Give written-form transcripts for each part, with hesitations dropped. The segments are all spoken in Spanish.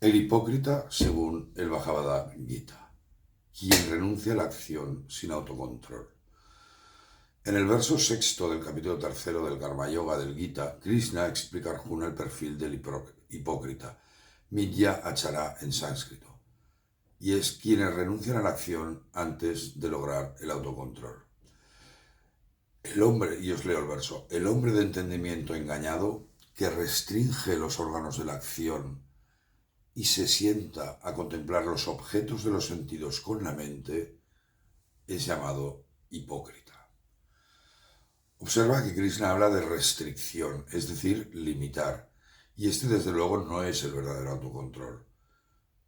El hipócrita, según el Bhagavad Gita, quien renuncia a la acción sin autocontrol. En el verso sexto del capítulo tercero del Karma Yoga del Gita, Krishna explica a Arjuna el perfil del hipócrita, Midya Achara en sánscrito, y es quienes renuncian a la acción antes de lograr el autocontrol. El hombre, y os leo el verso, el hombre de entendimiento engañado que restringe los órganos de la acción y se sienta a contemplar los objetos de los sentidos con la mente, es llamado hipócrita. Observa que Krishna habla de restricción, es decir, limitar, y este desde luego no es el verdadero autocontrol.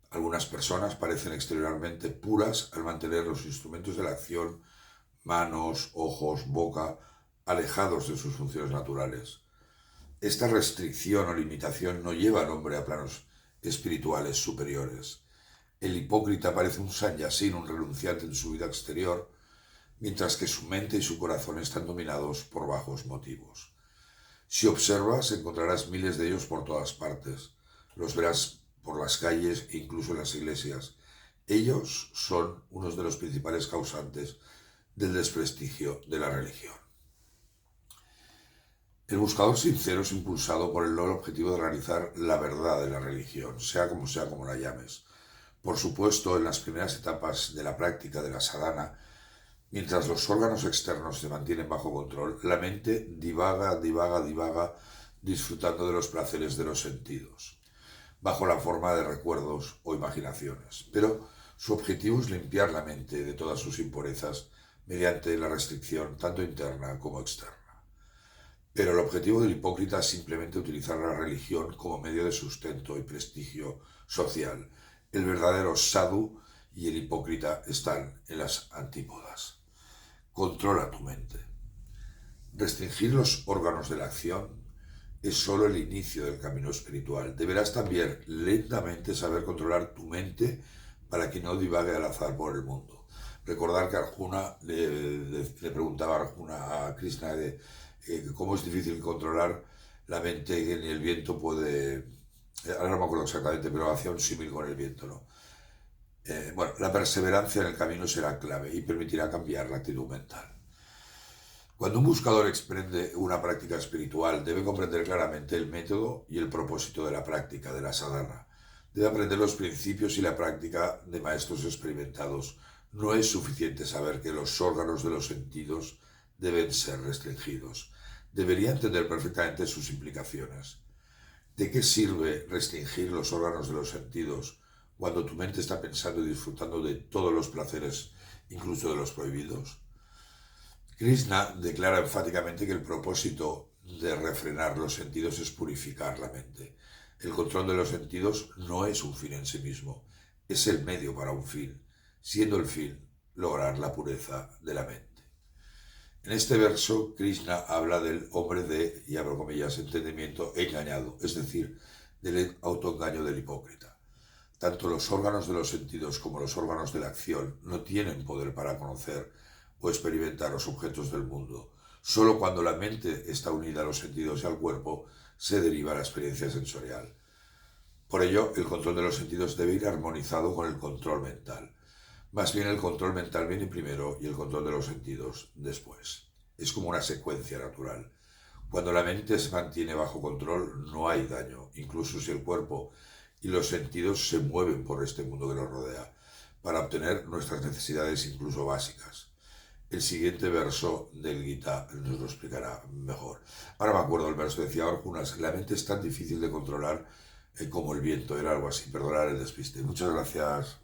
Algunas personas parecen exteriormente puras al mantener los instrumentos de la acción, manos, ojos, boca, alejados de sus funciones naturales. Esta restricción o limitación no lleva al hombre a planos espirituales superiores. El hipócrita parece un sannyasin, un renunciante en su vida exterior, mientras que su mente y su corazón están dominados por bajos motivos. Si observas, encontrarás miles de ellos por todas partes. Los verás por las calles e incluso en las iglesias. Ellos son unos de los principales causantes del desprestigio de la religión. El buscador sincero es impulsado por el noble objetivo de realizar la verdad de la religión, sea como la llames. Por supuesto, en las primeras etapas de la práctica de la sadhana, mientras los órganos externos se mantienen bajo control, la mente divaga, disfrutando de los placeres de los sentidos, bajo la forma de recuerdos o imaginaciones. Pero su objetivo es limpiar la mente de todas sus impurezas mediante la restricción tanto interna como externa. Pero el objetivo del hipócrita es simplemente utilizar la religión como medio de sustento y prestigio social. El verdadero sadhu y el hipócrita están en las antípodas. Controla tu mente. Restringir los órganos de la acción es solo el inicio del camino espiritual. Deberás también lentamente saber controlar tu mente para que no divague al azar por el mundo. Recordar que Arjuna le preguntaba a Arjuna a Krishna de cómo es difícil controlar la mente, que ni el viento puede... Ahora no me acuerdo exactamente, pero hacía un símil con el viento, ¿no? La perseverancia en el camino será clave y permitirá cambiar la actitud mental. Cuando un buscador emprende una práctica espiritual, debe comprender claramente el método y el propósito de la práctica de la sadhana. Debe aprender los principios y la práctica de maestros experimentados. No es suficiente saber que los órganos de los sentidos deben ser restringidos. Debería entender perfectamente sus implicaciones. ¿De qué sirve restringir los órganos de los sentidos cuando tu mente está pensando y disfrutando de todos los placeres, incluso de los prohibidos? Krishna declara enfáticamente que el propósito de refrenar los sentidos es purificar la mente. El control de los sentidos no es un fin en sí mismo, es el medio para un fin, siendo el fin lograr la pureza de la mente. En este verso, Krishna habla del hombre de, y abro comillas, entendimiento engañado, es decir, del autoengaño del hipócrita. Tanto los órganos de los sentidos como los órganos de la acción no tienen poder para conocer o experimentar los objetos del mundo. Solo cuando la mente está unida a los sentidos y al cuerpo se deriva la experiencia sensorial. Por ello, el control de los sentidos debe ir armonizado con el control mental. Más bien el control mental viene primero y el control de los sentidos después. Es como una secuencia natural. Cuando la mente se mantiene bajo control no hay daño, incluso si el cuerpo y los sentidos se mueven por este mundo que nos rodea, para obtener nuestras necesidades incluso básicas. El siguiente verso del Gita nos lo explicará mejor. Ahora me acuerdo, el verso decía Arjuna, la mente es tan difícil de controlar como el viento, era algo así, perdonar el despiste. Muchas gracias.